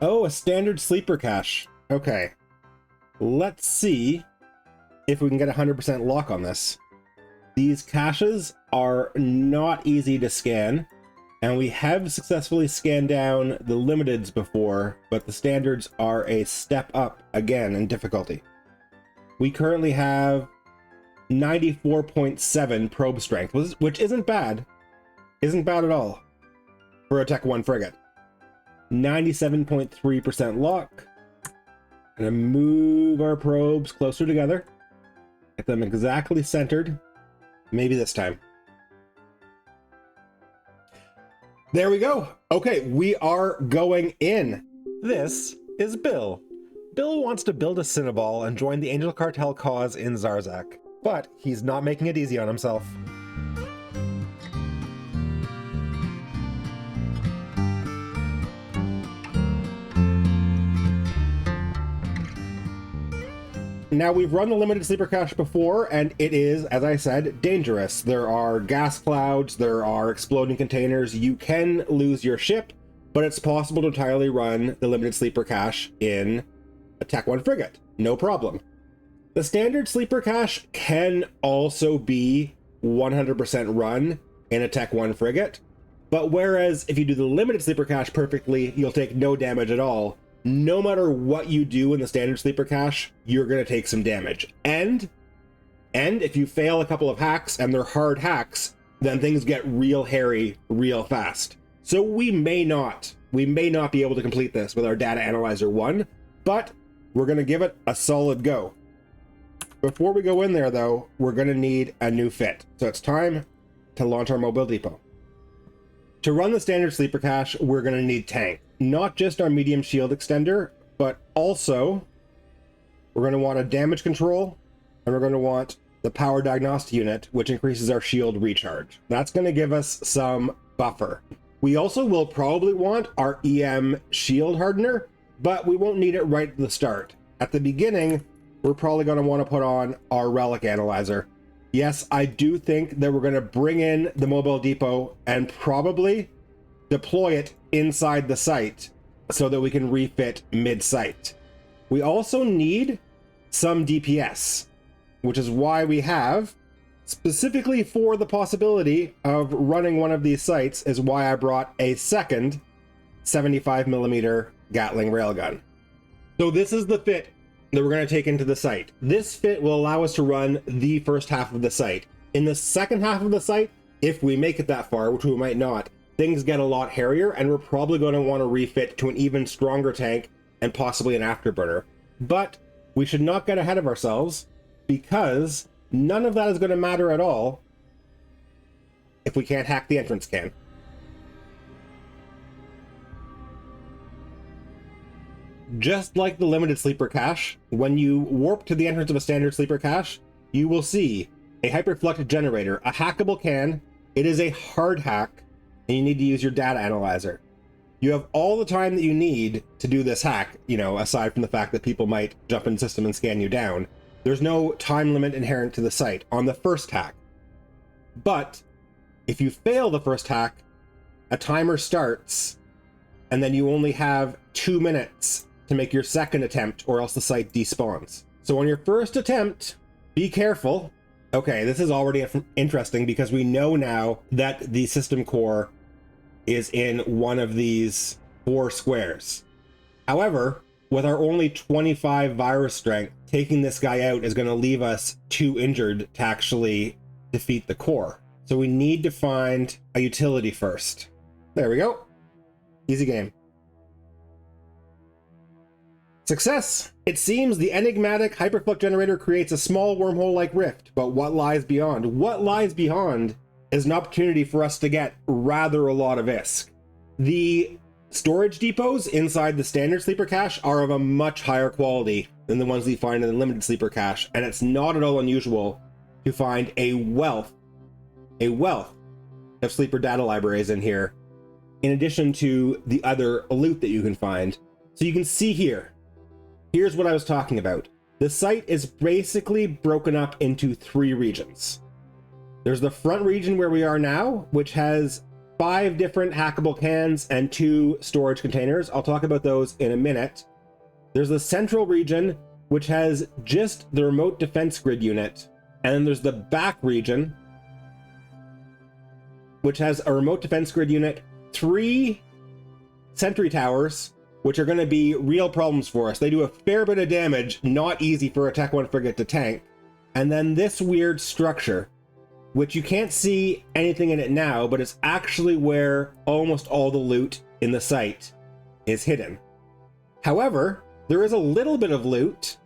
Oh, a standard sleeper cache. Okay. Let's see if we can get 100% lock on this. These caches are not easy to scan, and we have successfully scanned down the limiteds before, but the standards are a step up again in difficulty. We currently have 94.7 probe strength, which isn't bad. Isn't bad at all for a Tech 1 frigate. 97.3% lock. Gonna move our probes closer together. Get them exactly centered. Maybe this time. There we go. Okay, we are going in. This is Bill. Bill wants to build a Cynabal and join the Angel Cartel cause in Zarzak, but he's not making it easy on himself. Now, we've run the limited sleeper cache before, and it is, as I said, dangerous. There are gas clouds, there are exploding containers, you can lose your ship, but it's possible to entirely run the limited sleeper cache in a Tech 1 frigate. No problem. The standard sleeper cache can also be 100% run in a Tech 1 frigate, but whereas if you do the limited sleeper cache perfectly, you'll take no damage at all. No matter what you do in the standard sleeper cache, you're going to take some damage. And if you fail a couple of hacks, and they're hard hacks, then things get real hairy real fast. So we may not be able to complete this with our Data Analyzer 1, but we're going to give it a solid go. Before we go in there, though, we're going to need a new fit. So it's time to launch our mobile depot. To run the standard sleeper cache, we're going to need tank. Not just our medium shield extender, but also we're going to want a damage control, and we're going to want the power diagnostic unit, which increases our shield recharge. That's going to give us some buffer. We also will probably want our EM shield hardener, but we won't need it right at the start. At the beginning, we're probably going to want to put on our relic analyzer. Yes, I do think that we're going to bring in the mobile depot and probably deploy it inside the site so that we can refit mid-site. We also need some DPS, which is why we have, specifically for the possibility of running one of these sites, is why I brought a second 75mm Gatling railgun. So this is the fit that we're going to take into the site. This fit will allow us to run the first half of the site. In the second half of the site, if we make it that far, which we might not, things get a lot hairier, and we're probably going to want to refit to an even stronger tank and possibly an afterburner. But we should not get ahead of ourselves, because none of that is going to matter at all if we can't hack the entrance can. Just like the limited sleeper cache, when you warp to the entrance of a standard sleeper cache, you will see a hyperflux generator, a hackable can. It is a hard hack, and you need to use your data analyzer. You have all the time that you need to do this hack, you know, aside from the fact that people might jump in the system and scan you down. There's no time limit inherent to the site on the first hack. But if you fail the first hack, a timer starts, and then you only have 2 minutes to make your second attempt, or else the site despawns. So on your first attempt, be careful. Okay, this is already interesting because we know now that the system core is in one of these 4 squares. However, with our only 25 virus strength, taking this guy out is going to leave us too injured to actually defeat the core. So we need to find a utility first. There we go. Easy game. Success! It seems the enigmatic hyperflux generator creates a small wormhole-like rift, but what lies beyond? What lies beyond is an opportunity for us to get rather a lot of ISK. The storage depots inside the standard sleeper cache are of a much higher quality than the ones we find in the limited sleeper cache, and it's not at all unusual to find a wealth of sleeper data libraries in here, in addition to the other loot that you can find. So you can see here, here's what I was talking about. The site is basically broken up into 3 regions. There's the front region where we are now, which has 5 different hackable cans and 2 storage containers. I'll talk about those in a minute. There's the central region, which has just the remote defense grid unit. And then there's the back region, which has a remote defense grid unit, 3 sentry towers, which are going to be real problems for us. They do a fair bit of damage, not easy for a Tech 1 frigate to tank. And then this weird structure, which you can't see anything in it now, but it's actually where almost all the loot in the site is hidden. However, there is a little bit of loot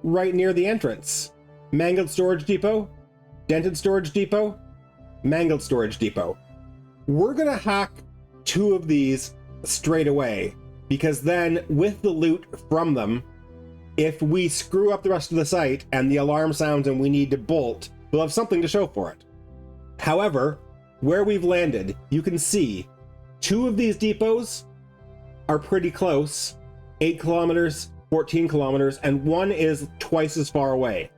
right near the entrance. Mangled storage depot, dented storage depot, mangled storage depot. We're gonna hack 2 of these straight away, because then with the loot from them, if we screw up the rest of the site and the alarm sounds and we need to bolt, we'll have something to show for it. However, where we've landed, you can see 2 of these depots are pretty close, 8 kilometers, 14 kilometers, and 1 is twice as far away,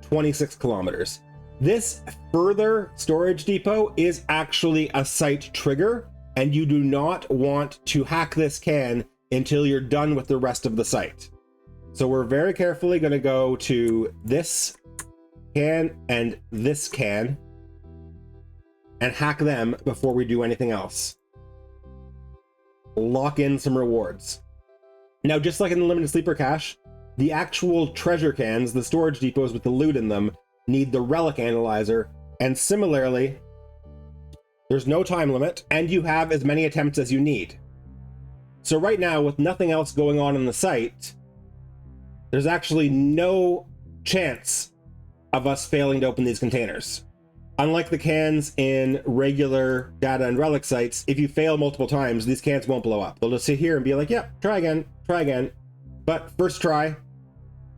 26 kilometers. This further storage depot is actually a site trigger, and you do not want to hack this can until you're done with the rest of the site. So we're very carefully going to go to this can and this can and hack them before we do anything else. Lock in some rewards. Now, just like in the limited sleeper cache, the actual treasure cans, the storage depots with the loot in them, need the relic analyzer, and similarly, there's no time limit, and you have as many attempts as you need. So right now, with nothing else going on in the site, there's actually no chance of us failing to open these containers. Unlike the cans in regular data and relic sites, if you fail multiple times, these cans won't blow up. They'll just sit here and be like, yep, try again, try again. But first try,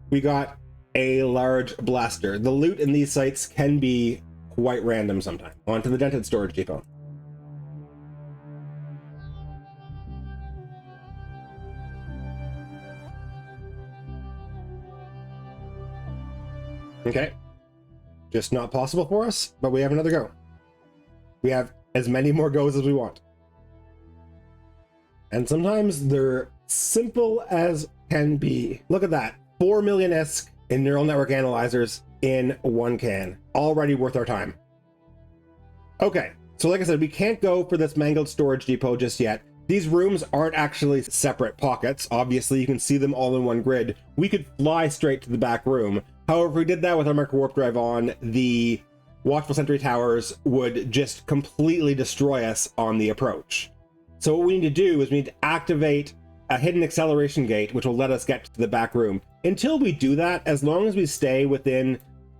we got a large blaster. The loot in these sites can be quite random sometimes. On to the dented storage depot. Okay. Just not possible for us, but we have another go. We have as many more goes as we want. And sometimes they're simple as can be. Look at that. 4 million ISK in neural network analyzers in 1 can. Already worth our time. Okay, so like I said, we can't go for this mangled storage depot just yet. These rooms aren't actually separate pockets. Obviously, you can see them all in one grid. We could fly straight to the back room. However, if we did that with our micro warp drive on, the watchful sentry towers would just completely destroy us on the approach. So what we need to do is we need to activate a hidden acceleration gate, which will let us get to the back room. Until we do that, as long as we stay within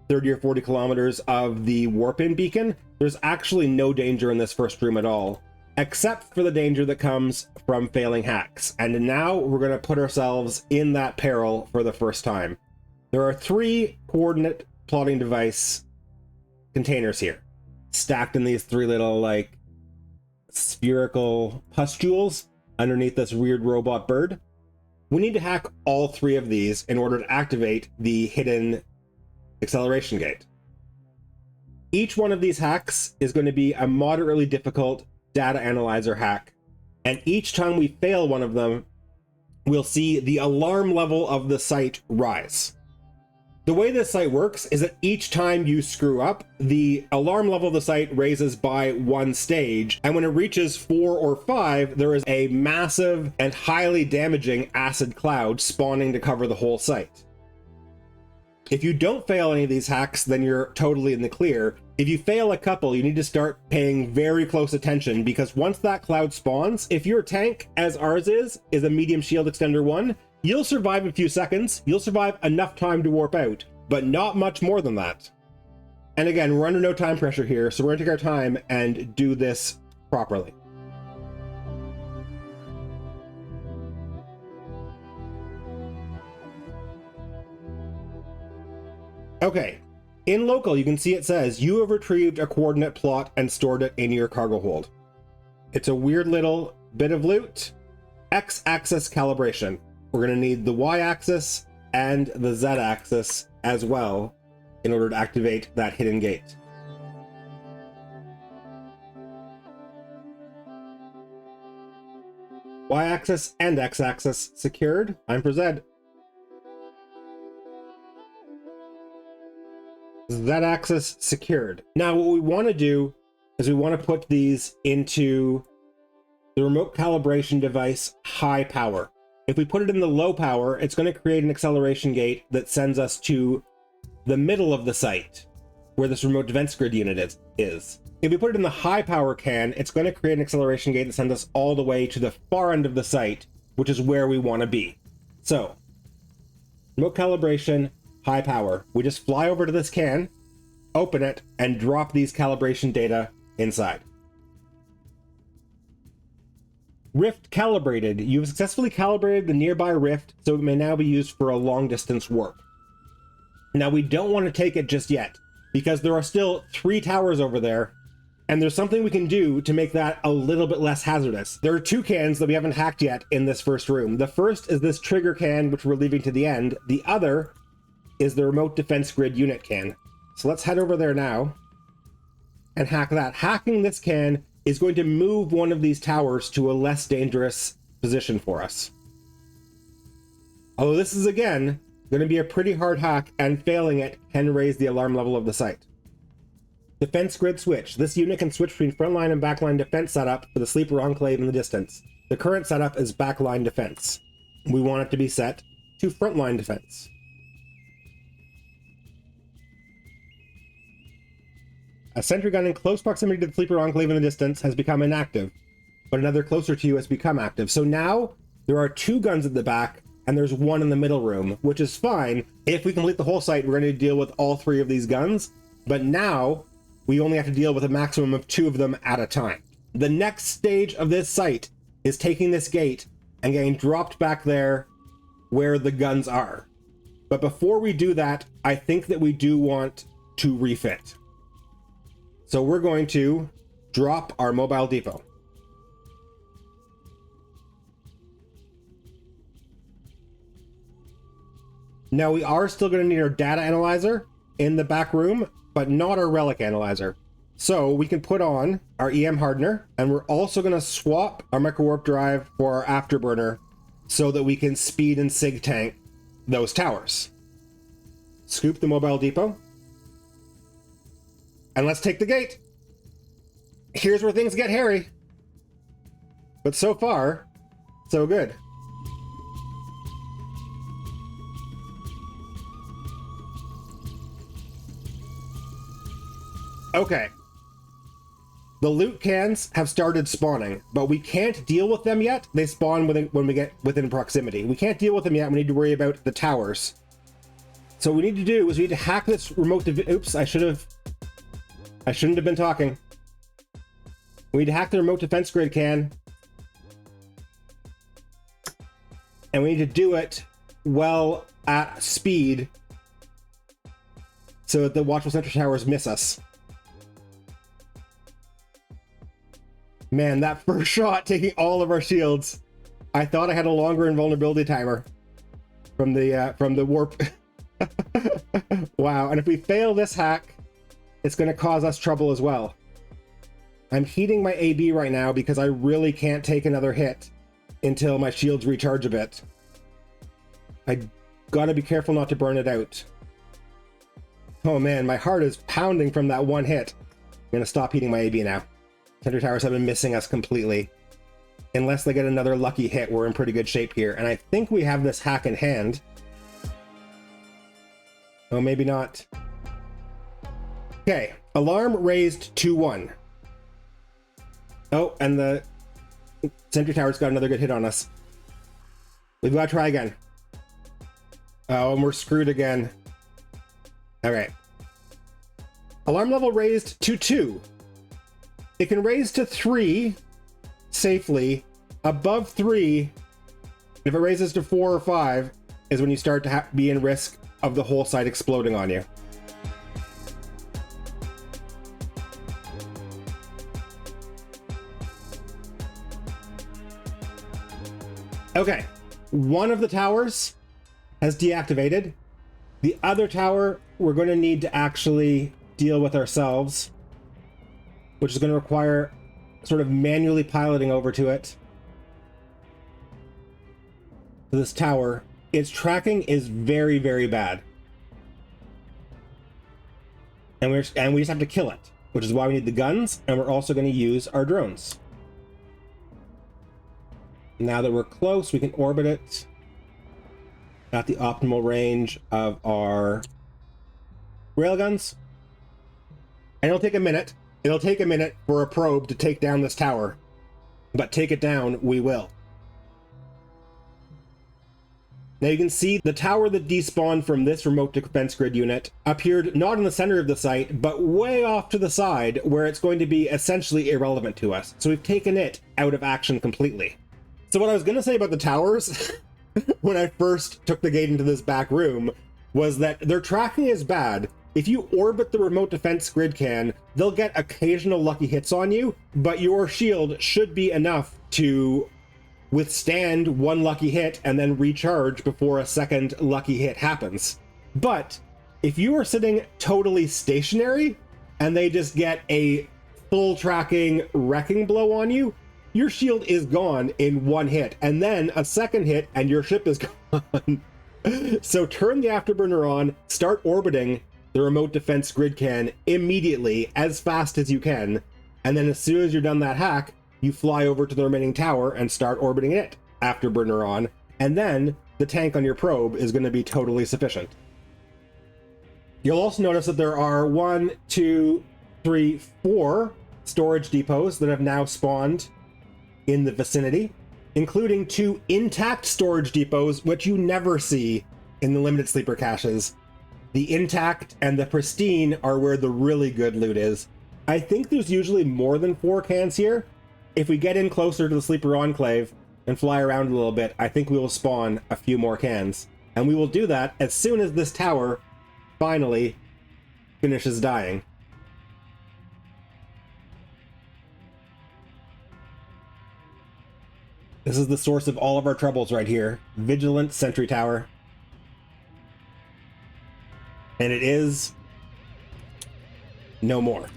30 or 40 kilometers of the warp-in beacon, there's actually no danger in this first room at all, except for the danger that comes from failing hacks. And now we're going to put ourselves in that peril for the first time. There are 3 coordinate plotting device containers here, stacked in these 3 little, like, spherical pustules underneath this weird robot bird. We need to hack all 3 of these in order to activate the hidden acceleration gate. Each one of these hacks is going to be a moderately difficult data analyzer hack, and each time we fail one of them, we'll see the alarm level of the site rise. The way this site works is that each time you screw up, the alarm level of the site raises by 1 stage, and when it reaches 4 or 5, there is a massive and highly damaging acid cloud spawning to cover the whole site. If you don't fail any of these hacks, then you're totally in the clear. If you fail a couple, you need to start paying very close attention, because once that cloud spawns, if your tank, as ours is a medium shield extender 1, you'll survive a few seconds, you'll survive enough time to warp out, but not much more than that. And again, we're under no time pressure here, so we're gonna take our time and do this properly. Okay, in local, you can see it says, you have retrieved a coordinate plot and stored it in your cargo hold. It's a weird little bit of loot. X-axis calibration. We're going to need the Y-axis and the Z-axis as well in order to activate that hidden gate. Y-axis and X-axis secured. Time for Z. Z-axis secured. Now what we want to do is we want to put these into the remote calibration device high power. If we put it in the low power, it's going to create an acceleration gate that sends us to the middle of the site where this remote defense grid unit is. If we put it in the high power can, it's going to create an acceleration gate that sends us all the way to the far end of the site, which is where we want to be. So, remote calibration, high power. We just fly over to this can, open it, and drop these calibration data inside. Rift calibrated. You've successfully calibrated the nearby rift, so it may now be used for a long distance warp. Now we don't want to take it just yet, because there are still 3 towers over there, and there's something we can do to make that a little bit less hazardous. There are 2 cans that we haven't hacked yet in this first room. The first is this trigger can, which we're leaving to the end. The other is the remote defense grid unit can. So let's head over there now and hack that. Hacking this can is going to move one of these towers to a less dangerous position for us. Although this is, again, going to be a pretty hard hack, and failing it can raise the alarm level of the site. Defense grid switch. This unit can switch between frontline and backline defense setup for the sleeper enclave in the distance. The current setup is backline defense. We want it to be set to frontline defense. A sentry gun in close proximity to the sleeper enclave in the distance has become inactive, but another closer to you has become active. So now there are 2 guns at the back, and there's 1 in the middle room, which is fine. If we complete the whole site, we're going to deal with all 3 of these guns, but now we only have to deal with a maximum of 2 of them at a time. The next stage of this site is taking this gate and getting dropped back there where the guns are. But before we do that, I think that we do want to refit. So we're going to drop our mobile depot. Now we are still going to need our data analyzer in the back room, but not our relic analyzer. So we can put on our EM hardener, and we're also going to swap our microwarp drive for our afterburner so that we can speed and sig tank those towers. Scoop the mobile depot. And let's take the gate. Here's where things get hairy. But so far, so good. Okay. The loot cans have started spawning, but we can't deal with them yet. They spawn when we get within proximity. We can't deal with them yet. We need to worry about the towers. So what we need to do is we need to hack this remote... Oops, I shouldn't have been talking. We need to hack the remote defense grid can. And we need to do it well at speed so that the watchful sentry towers miss us. Man, that first shot taking all of our shields. I thought I had a longer invulnerability timer from the warp. Wow, and if we fail this hack, it's going to cause us trouble as well. I'm heating my AB right now because I really can't take another hit until my shields recharge a bit. I gotta be careful not to burn it out. Oh man, my heart is pounding from that one hit. I'm gonna stop heating my AB now. Sentry towers have been missing us completely. Unless they get another lucky hit, we're in pretty good shape here. And I think we have this hack in hand. Oh, maybe not. Okay, alarm raised 2-1. Oh, and the sentry tower's got another good hit on us. We've got to try again. Oh, and we're screwed again. Okay. Alarm level raised to 2. It can raise to 3 safely. Above 3, if it raises to 4 or 5, is when you start to be in risk of the whole site exploding on you. Okay, one of the towers has deactivated. The other tower we're going to need to actually deal with ourselves, which is going to require sort of manually piloting over to it. to this tower, its tracking is very, very bad. And we just have to kill it, which is why we need the guns, and we're also going to use our drones. Now that we're close, we can orbit it at the optimal range of our railguns. And it'll take a minute. It'll take a minute for a probe to take down this tower, but take it down, we will. Now you can see the tower that despawned from this remote defense grid unit appeared not in the center of the site, but way off to the side where it's going to be essentially irrelevant to us. So we've taken it out of action completely. So what I was going to say about the towers when I first took the gate into this back room was that their tracking is bad. If you orbit the remote defense grid can, they'll get occasional lucky hits on you, but your shield should be enough to withstand one lucky hit and then recharge before a second lucky hit happens. But if you are sitting totally stationary and they just get a full tracking wrecking blow on you, your shield is gone in one hit, and then a second hit and your ship is gone. So turn the afterburner on, start orbiting the remote defense grid can immediately as fast as you can, and then as soon as you're done that hack, you fly over to the remaining tower and start orbiting it, afterburner on, and then the tank on your probe is going to be totally sufficient. You'll also notice that there are 1, 2, 3, 4 storage depots that have now spawned in the vicinity, including 2 intact storage depots, which you never see in the limited sleeper caches. The intact and the pristine are where the really good loot is. I think there's usually more than 4 cans here. If we get in closer to the sleeper enclave and fly around a little bit, I think we will spawn a few more cans. And we will do that as soon as this tower finally finishes dying. This is the source of all of our troubles right here. Vigilant Sentry Tower. And it is no more.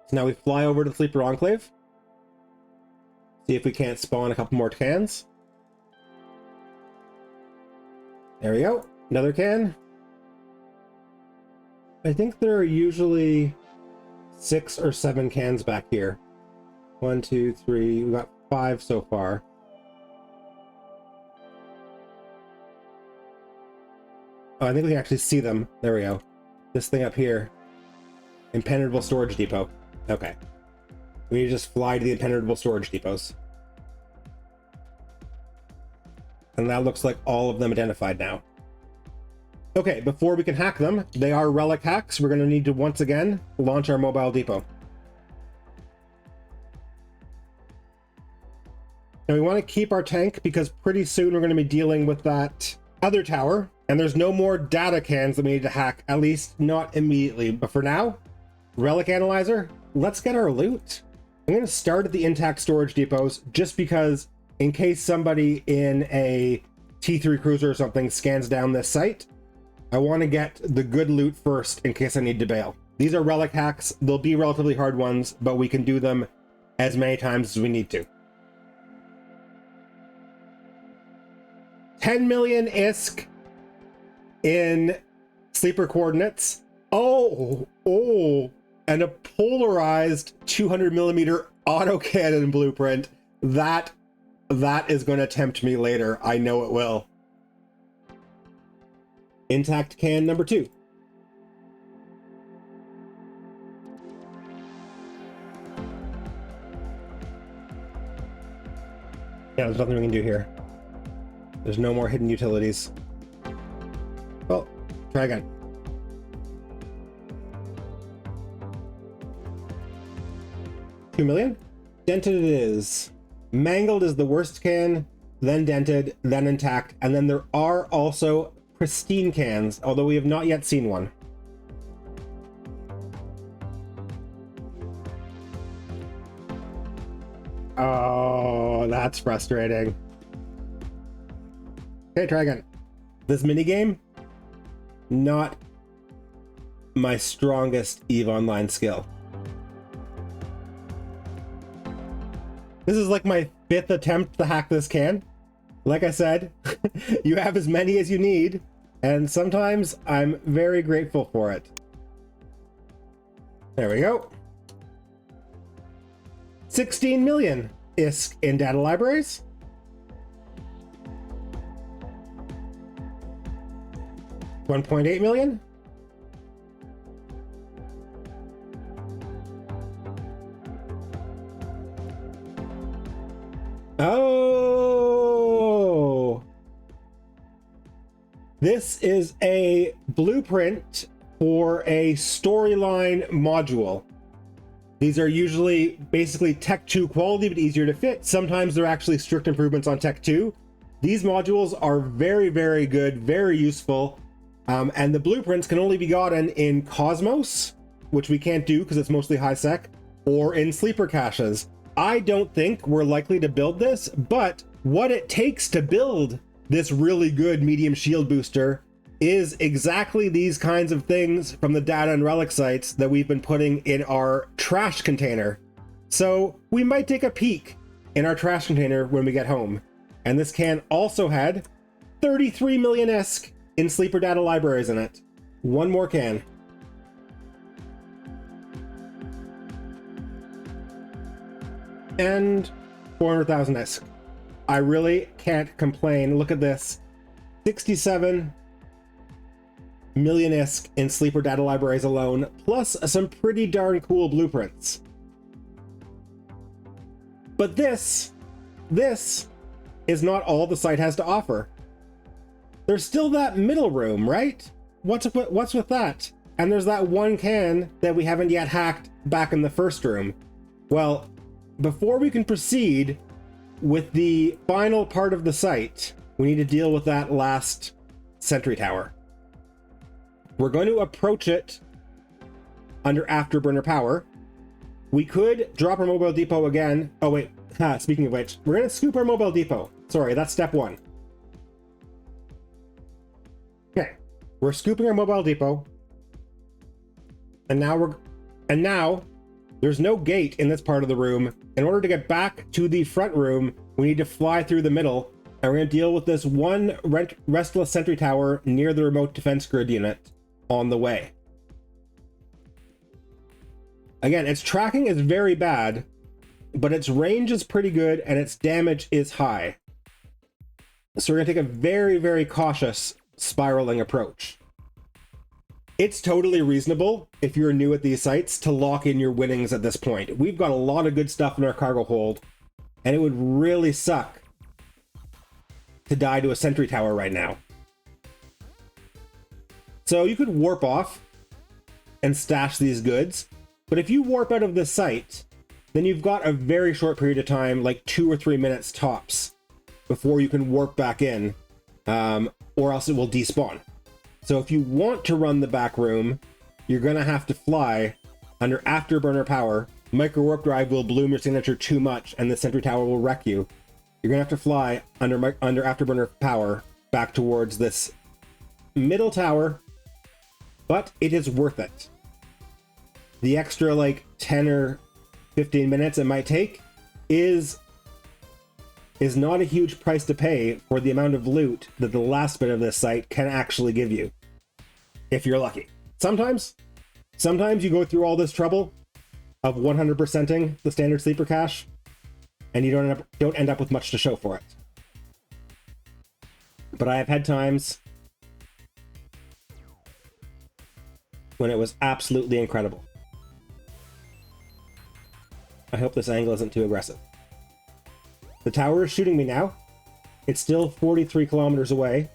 So now we fly over to the Sleeper Enclave. See if we can't spawn a couple more cans. There we go. Another can. I think there are usually 6 or 7 cans back here. 1, 2, 3. We got 5 so far. Oh, I think we can actually see them. There we go. This thing up here. Impenetrable storage depot. Okay. We need to just fly to the impenetrable storage depots. And that looks like all of them identified now. Okay, before we can hack them, they are relic hacks. We're going to need to once again launch our mobile depot. And we want to keep our tank because pretty soon we're going to be dealing with that other tower. And there's no more data cans that we need to hack, at least not immediately. But for now, relic analyzer, let's get our loot. I'm going to start at the intact storage depots just because in case somebody in a T3 cruiser or something scans down this site, I want to get the good loot first in case I need to bail. These are relic hacks. They'll be relatively hard ones, but we can do them as many times as we need to. 10 million ISK in sleeper coordinates. Oh, and a polarized 200mm autocannon blueprint. That is going to tempt me later. I know it will. Intact can number 2. Yeah, there's nothing we can do here. There's no more hidden utilities. Well, try again. $2 million? Dented it is. Mangled is the worst can, then dented, then intact, and then there are also pristine cans, although we have not yet seen one. Oh, that's frustrating. Okay, try again. This minigame, not my strongest EVE Online skill. This is like my 5th attempt to hack this can. Like I said, you have as many as you need, and sometimes I'm very grateful for it. There we go. 16 million ISK in data libraries. $1.8 million. Oh, this is a blueprint for a storyline module. These are usually basically Tech 2 quality, but easier to fit. Sometimes they're actually strict improvements on Tech 2. These modules are very, very good, very useful. And the blueprints can only be gotten in Cosmos, which we can't do because it's mostly high sec, or in sleeper caches. I don't think we're likely to build this, but what it takes to build this really good medium shield booster is exactly these kinds of things from the data and relic sites that we've been putting in our trash container. So we might take a peek in our trash container when we get home. And this can also had 33 million ISK in sleeper data libraries in it. One more can. And 400,000 ISK. I really can't complain. Look at this. 67 million ISK in sleeper data libraries alone, plus some pretty darn cool blueprints. But this is not all the site has to offer. There's still that middle room, right? What's with that? And there's that one can that we haven't yet hacked back in the first room. Well, before we can proceed with the final part of the site, we need to deal with that last sentry tower. We're going to approach it under afterburner power. We could drop our mobile depot again. Oh wait, speaking of which, we're going to scoop our mobile depot. Sorry, that's step 1. Okay, we're scooping our mobile depot. And now there's no gate in this part of the room. In order to get back to the front room, we need to fly through the middle, and we're going to deal with this one restless sentry tower near the remote defense grid unit on the way. Again, its tracking is very bad, but its range is pretty good and its damage is high. So we're going to take a very, very cautious spiraling approach. It's totally reasonable, if you're new at these sites, to lock in your winnings at this point. We've got a lot of good stuff in our cargo hold, and it would really suck to die to a sentry tower right now. So you could warp off and stash these goods, but if you warp out of this site, then you've got a very short period of time, like 2 or 3 minutes tops, before you can warp back in, or else it will despawn. So if you want to run the back room, you're going to have to fly under afterburner power. Micro warp drive will bloom your signature too much, and the sentry tower will wreck you. You're going to have to fly under afterburner power back towards this middle tower, but it is worth it. The extra like 10 or 15 minutes it might take is not a huge price to pay for the amount of loot that the last bit of this site can actually give you, if you're lucky. Sometimes you go through all this trouble of 100%ing the standard sleeper cache, and you don't end up with much to show for it. But I have had times when it was absolutely incredible. I hope this angle isn't too aggressive. The tower is shooting me now. It's still 43 kilometers away,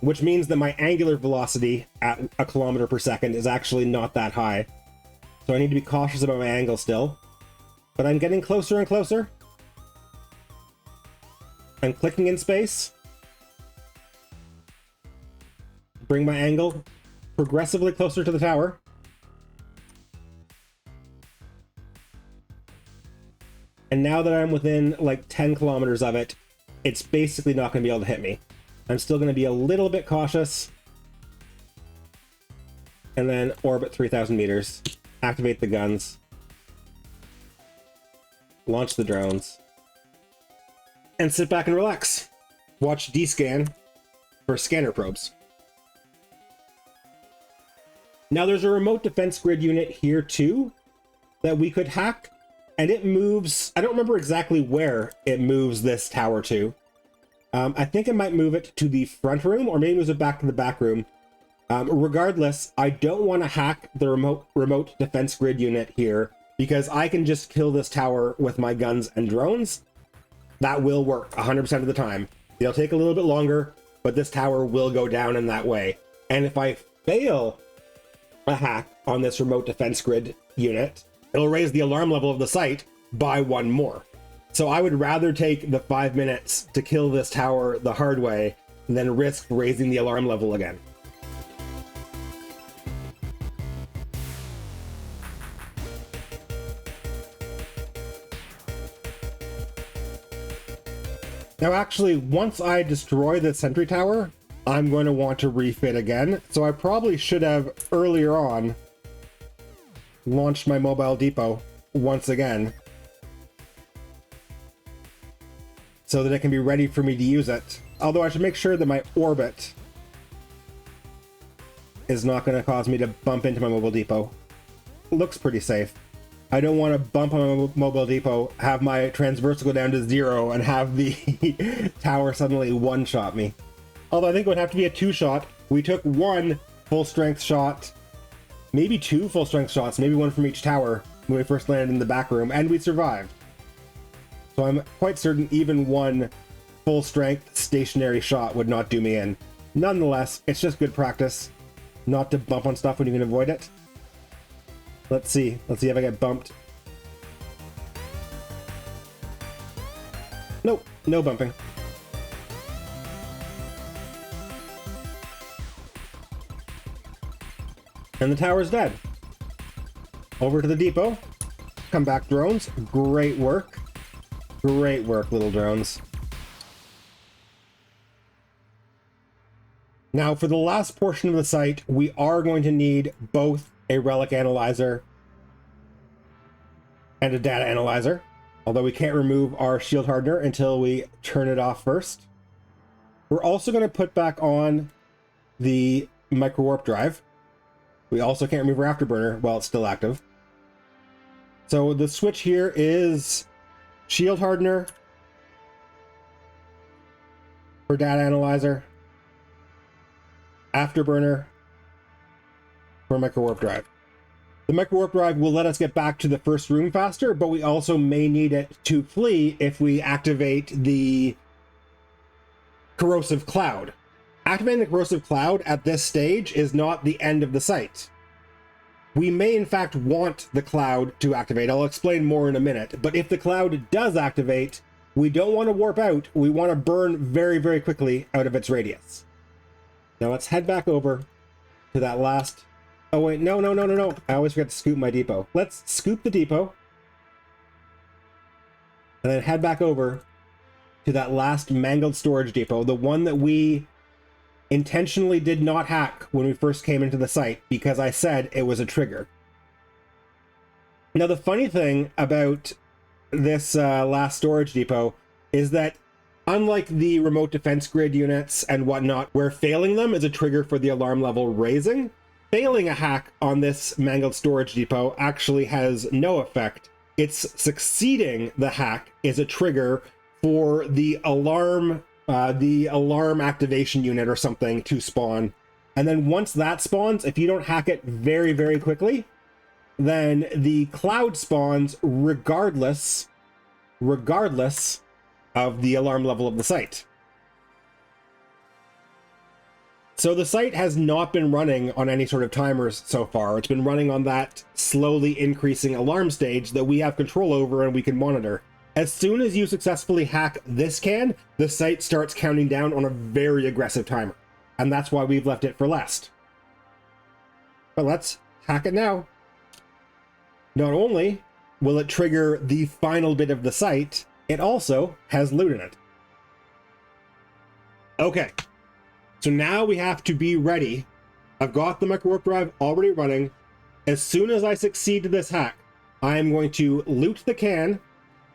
which means that my angular velocity at 1 kilometer per second is actually not that high. So I need to be cautious about my angle still. But I'm getting closer and closer. I'm clicking in space. Bring my angle progressively closer to the tower. And now that I'm within like 10 kilometers of it, it's basically not going to be able to hit me. I'm still going to be a little bit cautious. and then orbit 3,000 meters. Activate the guns. Launch the drones. And sit back and relax. Watch D-scan for scanner probes. Now there's a remote defense grid unit here too that we could hack, and it moves, I don't remember exactly where it moves this tower to. I think it might move it to the front room, or maybe moves it back to the back room. Regardless, I don't want to hack the remote defense grid unit here, because I can just kill this tower with my guns and drones. That will work 100% of the time. It'll take a little bit longer, but this tower will go down in that way. And if I fail a hack on this remote defense grid unit, it'll raise the alarm level of the site by 1 more. So I would rather take the 5 minutes to kill this tower the hard way than risk raising the alarm level again. Now actually, once I destroy the sentry tower, I'm going to want to refit again, so I probably should have earlier on launched my mobile depot once again so that it can be ready for me to use it. Although I should make sure that my orbit is not going to cause me to bump into my mobile depot. Looks pretty safe. I don't want to bump on my mobile depot, have my transversal go down to 0, and have the tower suddenly one-shot me. Although I think it would have to be a 2-shot. We took 1 full-strength shot, maybe 2 full-strength shots, maybe 1 from each tower when we first landed in the back room, and we survived. So I'm quite certain even 1 full-strength stationary shot would not do me in. Nonetheless, it's just good practice not to bump on stuff when you can avoid it. Let's see if I get bumped. Nope, no bumping. And the tower's dead. Over to the depot. Come back, drones. Great work. Great work, little drones. Now, for the last portion of the site, we are going to need both a relic analyzer and a data analyzer, although we can't remove our shield hardener until we turn it off first. We're also going to put back on the micro warp drive. We also can't remove our afterburner while it's still active. So the switch here is shield hardener for data analyzer, afterburner for micro warp drive. The micro warp drive will let us get back to the first room faster, but we also may need it to flee if we activate the corrosive cloud. Activating the corrosive cloud at this stage is not the end of the site. We may in fact want the cloud to activate. I'll explain more in a minute, but if the cloud does activate, we don't want to warp out. We want to burn very, very quickly out of its radius. Now let's head back over to that last... Oh wait, no. I always forget to scoop my depot. Let's scoop the depot. And then head back over to that last mangled storage depot, the one that we intentionally did not hack when we first came into the site, because I said it was a trigger. Now the funny thing about this last storage depot is that unlike the remote defense grid units and whatnot, where failing them is a trigger for the alarm level raising, failing a hack on this mangled storage depot actually has no effect. It's succeeding the hack is a trigger for the alarm activation unit or something to spawn. And then once that spawns, if you don't hack it very, very quickly, then the cloud spawns regardless of the alarm level of the site. So the site has not been running on any sort of timers so far. It's been running on that slowly increasing alarm stage that we have control over and we can monitor. As soon as you successfully hack this can, the site starts counting down on a very aggressive timer. And that's why we've left it for last. But let's hack it now. Not only will it trigger the final bit of the site, it also has loot in it. Okay. So now we have to be ready I've got the micro warp drive already running. As soon as I succeed to this hack, I'm going to loot the can,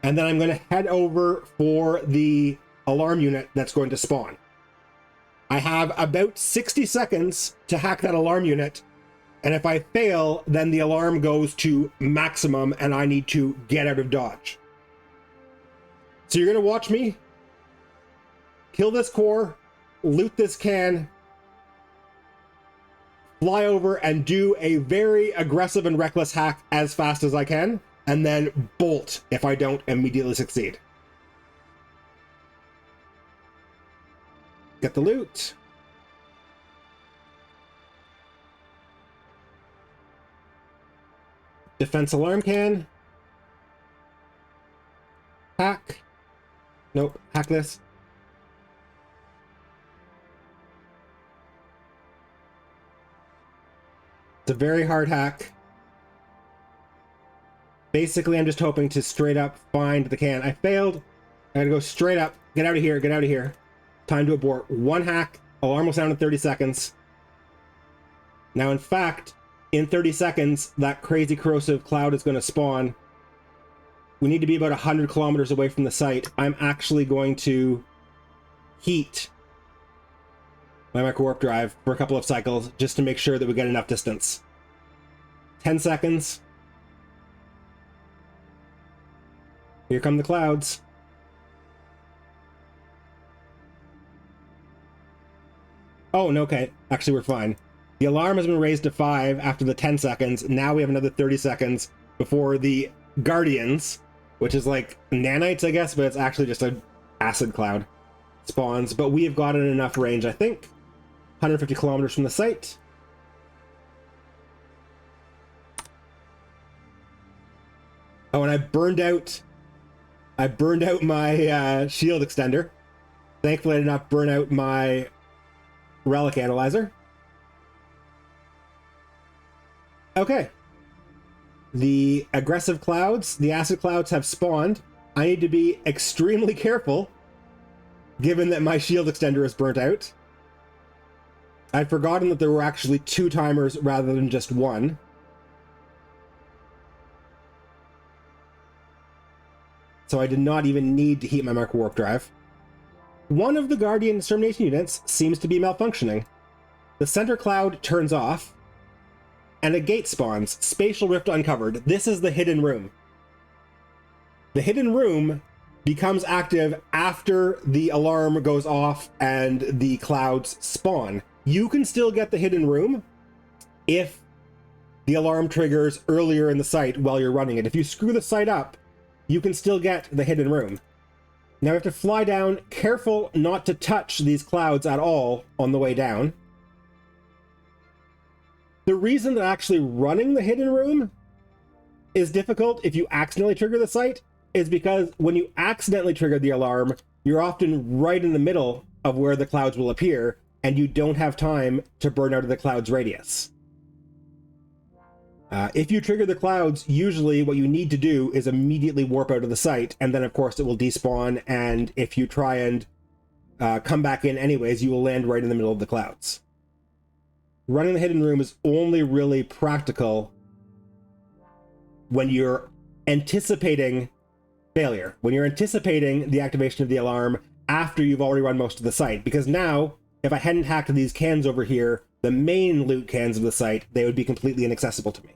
and then I'm going to head over for the alarm unit that's going to spawn. I have about 60 seconds to hack that alarm unit, and if I fail, then the alarm goes to maximum and I need to get out of dodge. So you're going to watch me kill this core, loot this can, fly over and do a very aggressive and reckless hack as fast as I can, and then bolt if I don't immediately succeed. Get the loot. Defense alarm can. Hack. Nope, hack this. It's a very hard hack. Basically, I'm just hoping to straight up find the can. I failed. I gotta go straight up. Get out of here, get out of here. Time to abort. One hack. Alarm will sound in 30 seconds. Now, in fact, in 30 seconds, that crazy corrosive cloud is going to spawn. We need to be about 100 kilometers away from the site. I'm actually going to heat my micro warp drive for a couple of cycles just to make sure that we get enough distance. 10 seconds. Here come the clouds. Oh, no, okay. Actually, we're fine. The alarm has been raised to 5 after the 10 seconds. Now we have another 30 seconds before the Guardians, which is like nanites, I guess, but it's actually just an acid cloud, spawns. But we have gotten enough range, I think. 150 kilometers from the site. Oh, and I burned out my shield extender. Thankfully, I did not burn out my relic analyzer. Okay. The aggressive clouds, the acid clouds have spawned. I need to be extremely careful, given that my shield extender is burnt out. I'd forgotten that there were actually 2 timers rather than just 1. So I did not even need to heat my micro warp drive. One of the Guardian extermination units seems to be malfunctioning. The center cloud turns off, and a gate spawns. Spatial rift uncovered. This is the hidden room. The hidden room becomes active after the alarm goes off and the clouds spawn. You can still get the hidden room if the alarm triggers earlier in the site while you're running it. If you screw the site up, you can still get the hidden room. Now we have to fly down, careful not to touch these clouds at all on the way down. The reason that actually running the hidden room is difficult if you accidentally trigger the site is because when you accidentally trigger the alarm, you're often right in the middle of where the clouds will appear, and you don't have time to burn out of the cloud's radius. If you trigger the clouds, usually what you need to do is immediately warp out of the site, and then of course it will despawn, and if you try and come back in anyways, you will land right in the middle of the clouds. Running the hidden room is only really practical when you're anticipating failure, when you're anticipating the activation of the alarm after you've already run most of the site, because now, if I hadn't hacked these cans over here, the main loot cans of the site, they would be completely inaccessible to me.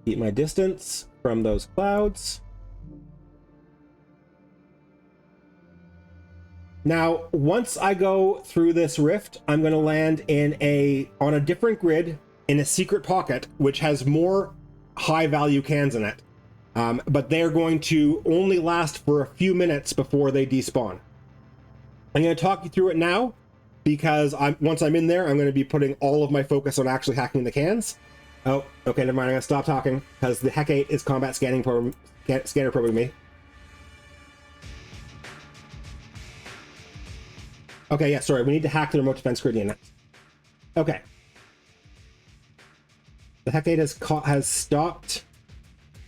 Keep my distance from those clouds. Now, once I go through this rift, I'm going to land on a different grid in a secret pocket, which has more high-value cans in it. But they're going to only last for a few minutes before they despawn. I'm going to talk you through it now, because once I'm in there, I'm going to be putting all of my focus on actually hacking the cans. Oh, okay, never mind. I'm going to stop talking, because the Hecate is combat scanner probing me. Okay, yeah, sorry. We need to hack the remote defense grid unit. Okay. The Hecate has stopped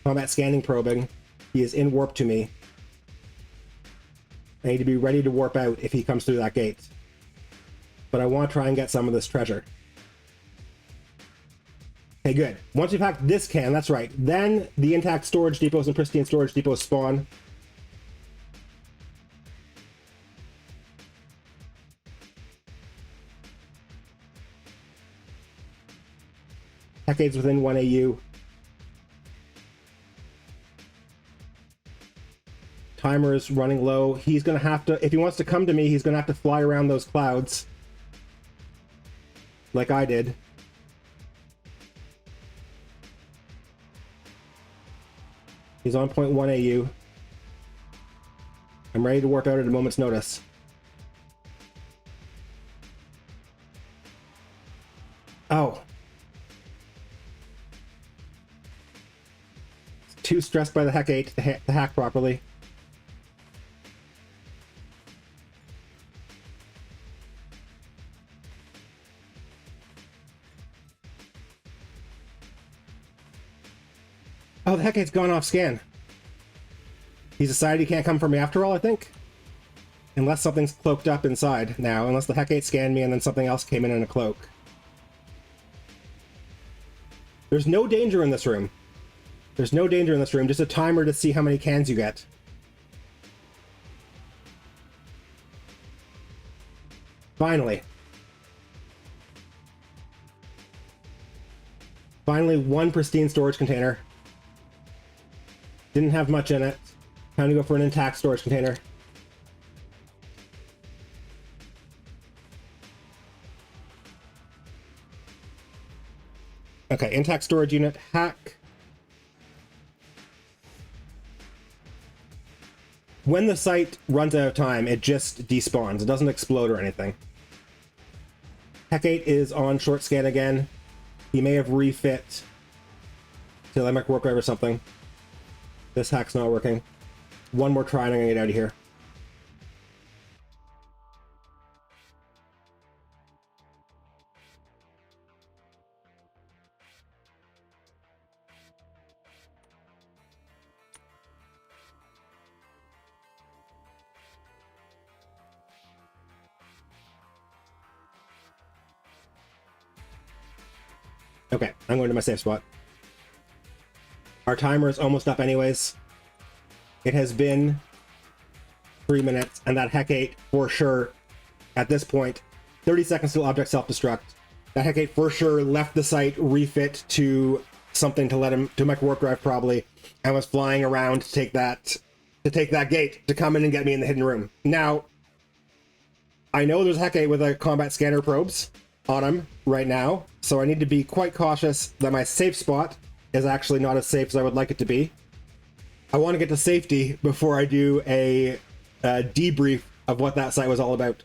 combat scanning probing. He is in warp to me. I need to be ready to warp out if he comes through that gate. But I want to try and get some of this treasure. Okay, good. Once we've hacked this can, that's right. Then the intact storage depots and pristine storage depots spawn. Decades within 1 AU. Timer is running low. He's going to have to, if he wants to come to me, he's going to have to fly around those clouds. Like I did. He's on 0.1 AU. I'm ready to warp out at a moment's notice. Oh. Too stressed by the Hecate to hack properly. Oh, the Hecate's gone off scan. He's decided he can't come for me after all, I think. Unless something's cloaked up inside now. Unless the Hecate scanned me and then something else came in a cloak. There's no danger in this room. There's no danger in this room. Just a timer to see how many cans you get. Finally. Finally, one pristine storage container. Didn't have much in it. Time to go for an intact storage container. Okay, intact storage unit, hack. When the site runs out of time, it just despawns. It doesn't explode or anything. Hecate is on short scan again. He may have refit to let work over something. This hack's not working. One more try and I'm gonna get out of here. Okay, I'm going to my safe spot. Our timer is almost up anyways. It has been 3 minutes, and that Hecate for sure, at this point, 30 seconds till object self-destruct. That Hecate for sure left the site, refit to something to let him, to my warp drive probably, and was flying around to take that gate, to come in and get me in the hidden room. Now, I know there's Hecate with a combat scanner probes on him right now, so I need to be quite cautious that my safe spot is actually not as safe as I would like it to be. I want to get to safety before I do a debrief of what that site was all about.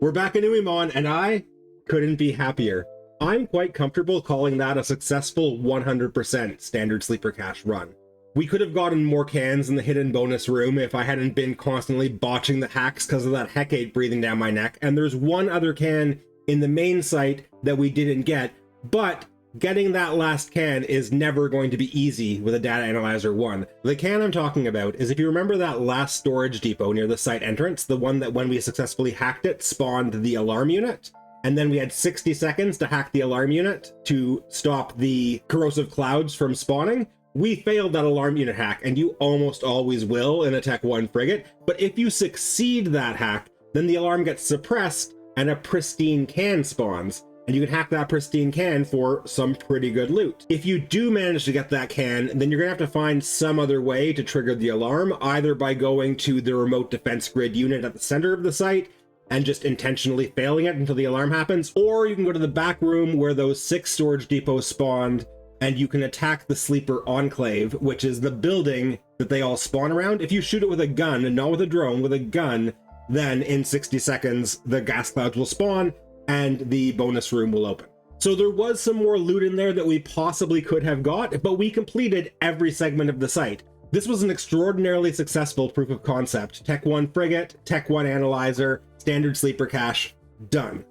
We're back in Uemon, and I couldn't be happier. I'm quite comfortable calling that a successful 100% standard sleeper cache run. We could have gotten more cans in the hidden bonus room if I hadn't been constantly botching the hacks because of that Hecate breathing down my neck, and there's one other can in the main site that we didn't get, but getting that last can is never going to be easy with a data analyzer 1. The can I'm talking about is, if you remember that last storage depot near the site entrance, the one that when we successfully hacked it spawned the alarm unit, and then we had 60 seconds to hack the alarm unit to stop the corrosive clouds from spawning. We failed that alarm unit hack, and you almost always will in a Tech 1 frigate, but if you succeed that hack, then the alarm gets suppressed and a pristine can spawns, and you can hack that pristine can for some pretty good loot. If you do manage to get that can, then you're gonna have to find some other way to trigger the alarm, either by going to the remote defense grid unit at the center of the site and just intentionally failing it until the alarm happens, or you can go to the back room where those 6 storage depots spawned, and you can attack the sleeper enclave, which is the building that they all spawn around. If you shoot it with a gun, and not with a drone, with a gun, then in 60 seconds, the gas clouds will spawn and the bonus room will open. So there was some more loot in there that we possibly could have got, but we completed every segment of the site. This was an extraordinarily successful proof of concept. Tech 1 frigate, Tech 1 analyzer, standard sleeper cache, done.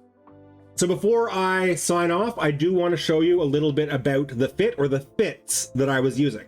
So before I sign off, I do want to show you a little bit about the fit, or the fits, that I was using.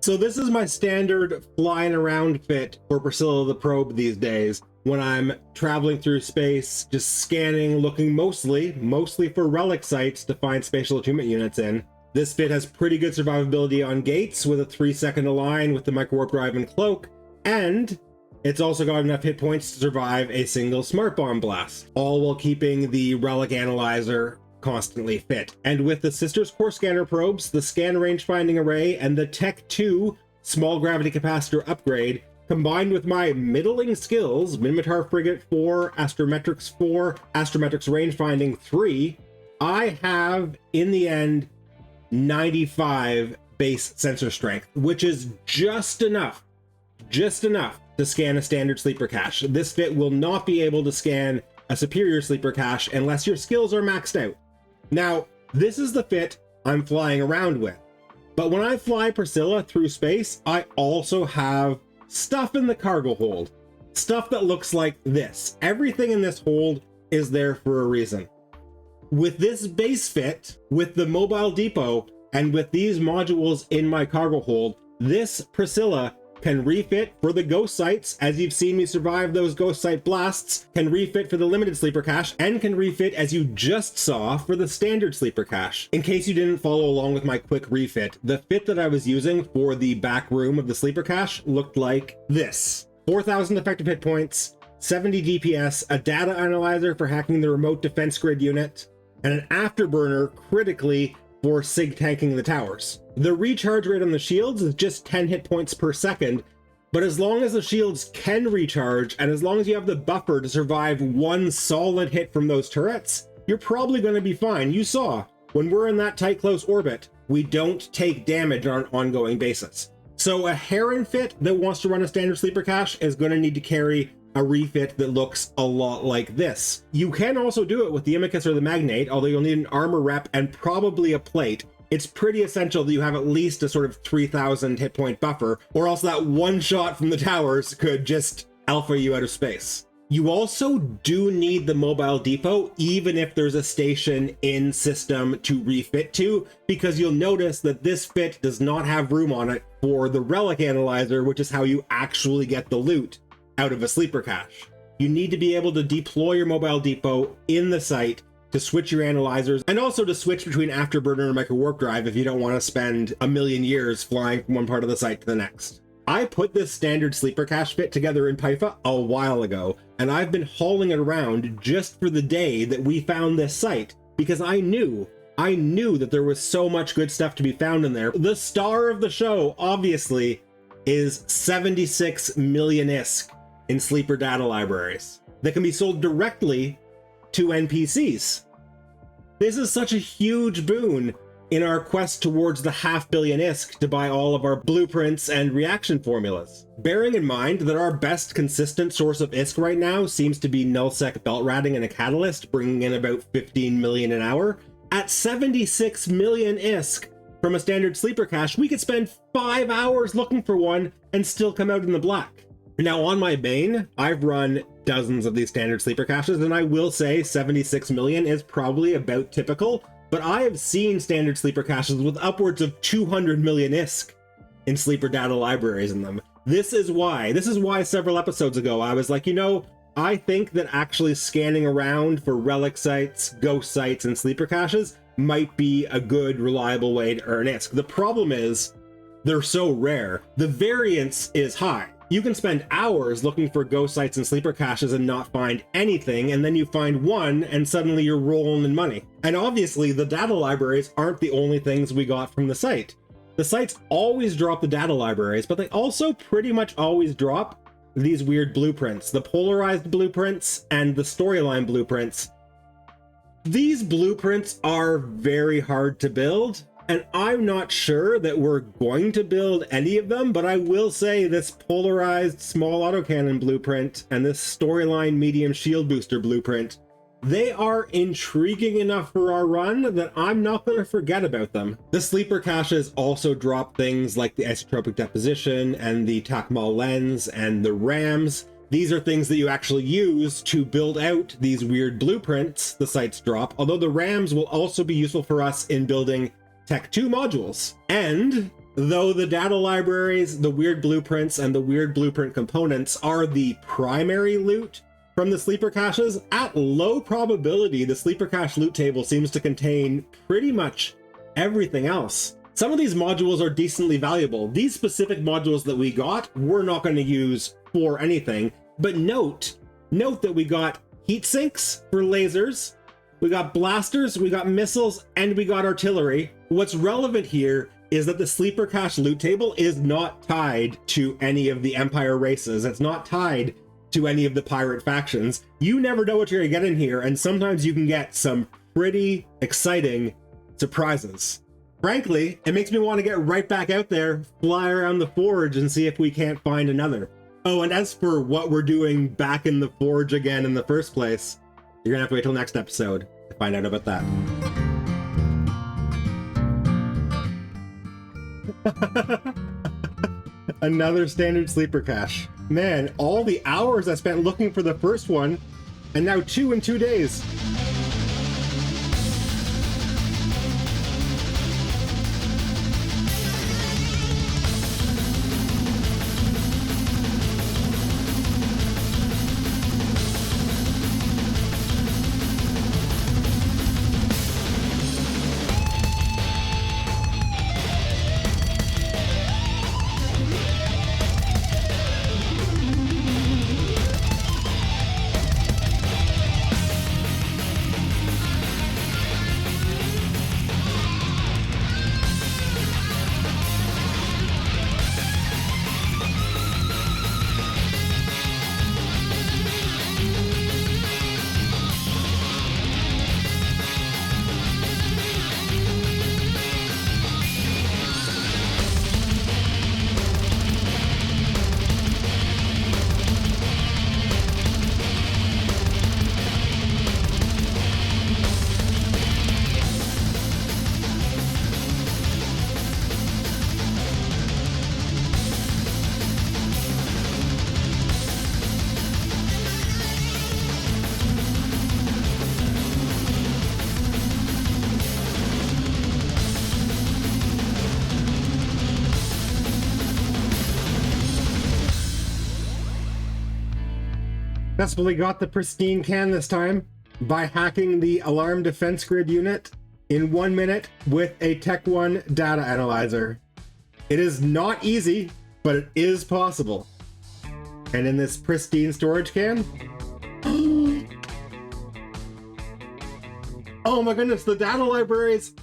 So this is my standard flying around fit for Priscilla the Probe these days, when I'm traveling through space, just scanning, looking mostly for relic sites to find spatial attunement units in. This fit has pretty good survivability on gates with a 3-second align with the micro-warp drive and cloak, and it's also got enough hit points to survive a single smart bomb blast, all while keeping the relic analyzer constantly fit. And with the Sisters Core Scanner probes, the Scan Range Finding Array, and the Tech 2 Small Gravity Capacitor upgrade, combined with my middling skills, Minmatar Frigate 4, Astrometrics 4, Astrometrics Range Finding 3, I have, in the end, 95 base sensor strength, which is just enough to scan a standard sleeper cache. This fit will not be able to scan a superior sleeper cache unless your skills are maxed out. Now, this is the fit I'm flying around with, but when I fly Priscilla through space, I also have stuff in the cargo hold. Stuff that looks like this. Everything in this hold is there for a reason. With this base fit, with the mobile depot, and with these modules in my cargo hold, this Priscilla can refit for the ghost sites, as you've seen me survive those ghost site blasts, can refit for the limited sleeper cache, and can refit, as you just saw, for the standard sleeper cache. In case you didn't follow along with my quick refit, the fit that I was using for the back room of the sleeper cache looked like this. 4,000 effective hit points, 70 DPS, a data analyzer for hacking the remote defense grid unit, and an afterburner critically for SIG tanking the towers. The recharge rate on the shields is just 10 hit points per second, but as long as the shields can recharge, and as long as you have the buffer to survive one solid hit from those turrets, you're probably going to be fine. You saw, when we're in that tight close orbit, we don't take damage on an ongoing basis. So a Heron fit that wants to run a standard sleeper cache is going to need to carry a refit that looks a lot like this. You can also do it with the Imicus or the Magnate, although you'll need an armor rep and probably a plate. It's pretty essential that you have at least a sort of 3,000 hit point buffer, or else that one shot from the towers could just alpha you out of space. You also do need the mobile depot, even if there's a station in system to refit to, because you'll notice that this fit does not have room on it for the relic analyzer, which is how you actually get the loot out of a sleeper cache. You need to be able to deploy your mobile depot in the site to switch your analyzers, and also to switch between afterburner and micro warp drive if you don't want to spend a million years flying from one part of the site to the next. I put this standard sleeper cache fit together in Pyfa a while ago, and I've been hauling it around just for the day that we found this site, because I knew that there was so much good stuff to be found in there. The star of the show, obviously, is 76 million ISK in sleeper data libraries that can be sold directly to NPCs. This is such a huge boon in our quest towards the 500 million ISK to buy all of our blueprints and reaction formulas. Bearing in mind that our best consistent source of ISK right now seems to be nullsec belt ratting and a catalyst, bringing in about 15 million an hour, at 76 million ISK from a standard sleeper cache, we could spend 5 hours looking for one and still come out in the black. Now on my main, I've run dozens of these standard sleeper caches, and I will say 76 million is probably about typical, but I have seen standard sleeper caches with upwards of 200 million ISK in sleeper data libraries in them. This is why several episodes ago I was like, I think that actually scanning around for relic sites, ghost sites, and sleeper caches might be a good, reliable way to earn ISK. The problem is, they're so rare. The variance is high. You can spend hours looking for ghost sites and sleeper caches and not find anything, and then you find one and suddenly you're rolling in money. And obviously the data libraries aren't the only things we got from the site. The sites always drop the data libraries, but they also pretty much always drop these weird blueprints, the polarized blueprints and the storyline blueprints. These blueprints are very hard to build, and I'm not sure that we're going to build any of them, but I will say this polarized small autocannon blueprint and this storyline medium shield booster blueprint, they are intriguing enough for our run that I'm not going to forget about them. The sleeper caches also drop things like the isotropic deposition and the Takmal lens and the rams. These are things that you actually use to build out these weird blueprints the sites drop, although the rams will also be useful for us in building Tech 2 modules. And Though the data libraries, the weird blueprints, and the weird blueprint components are the primary loot from the sleeper caches, at low probability, the sleeper cache loot table seems to contain pretty much everything else. Some of these modules are decently valuable. These specific modules that we got, we're not going to use for anything, but note that we got heat sinks for lasers, we got blasters, we got missiles, and we got artillery. What's relevant here is that the sleeper cache loot table is not tied to any of the Empire races. It's not tied to any of the pirate factions. You never know what you're gonna get in here, and sometimes you can get some pretty exciting surprises. Frankly, it makes me want to get right back out there, fly around the forge, and see if we can't find another. Oh, and as for what we're doing back in the forge again in the first place, you're gonna have to wait till next episode to find out about that. Another standard sleeper cache. Man, all the hours I spent looking for the first one, and now 2 in 2 days. Successfully got the pristine can this time by hacking the alarm defense grid unit in 1 minute with a Tech 1 data analyzer. It is not easy, but it is possible. And in this pristine storage can, oh my goodness, the data libraries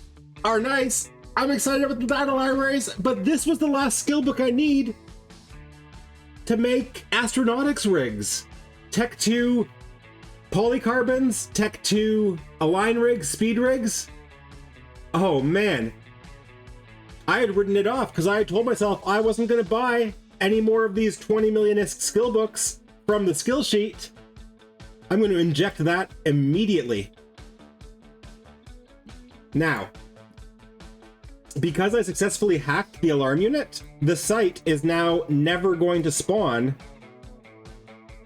are nice. I'm excited about the data libraries, but this was the last skill book I need to make astronautics rigs. Tech 2 polycarbons, Tech 2 align rigs, speed rigs. Oh man, I had written it off because I had told myself I wasn't going to buy any more of these 20 million-isk skill books from the skill sheet. I'm going to inject that immediately. Now, because I successfully hacked the alarm unit, the site is now never going to spawn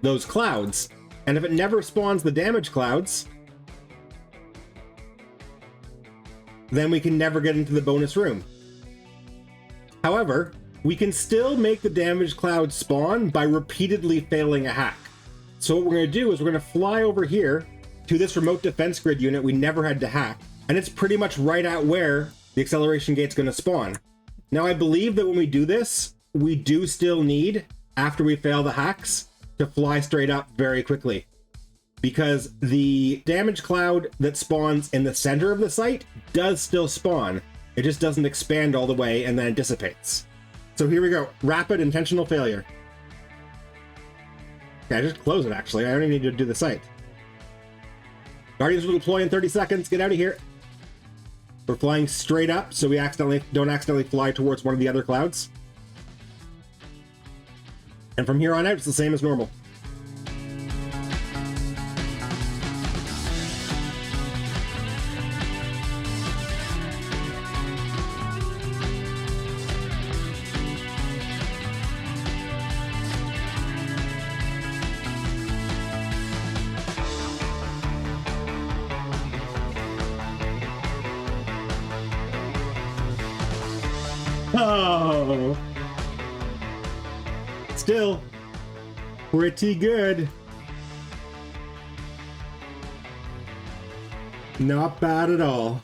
those clouds. And if it never spawns the damage clouds, then we can never get into the bonus room. However, we can still make the damage cloud spawn by repeatedly failing a hack. So what we're going to do is we're going to fly over here to this remote defense grid unit we never had to hack, and it's pretty much right at where the acceleration gate's going to spawn. Now I believe that when we do this, we do still need, after we fail the hacks, to fly straight up very quickly, because the damage cloud that spawns in the center of the site does still spawn. It just doesn't expand all the way and then it dissipates. So here we go. Rapid intentional failure. Okay, I just close it actually. I don't even need to do the site. Guardians will deploy in 30 seconds. Get out of here. We're flying straight up so we don't accidentally fly towards one of the other clouds. And from here on out, it's the same as normal. Oh. Still pretty good. Not bad at all.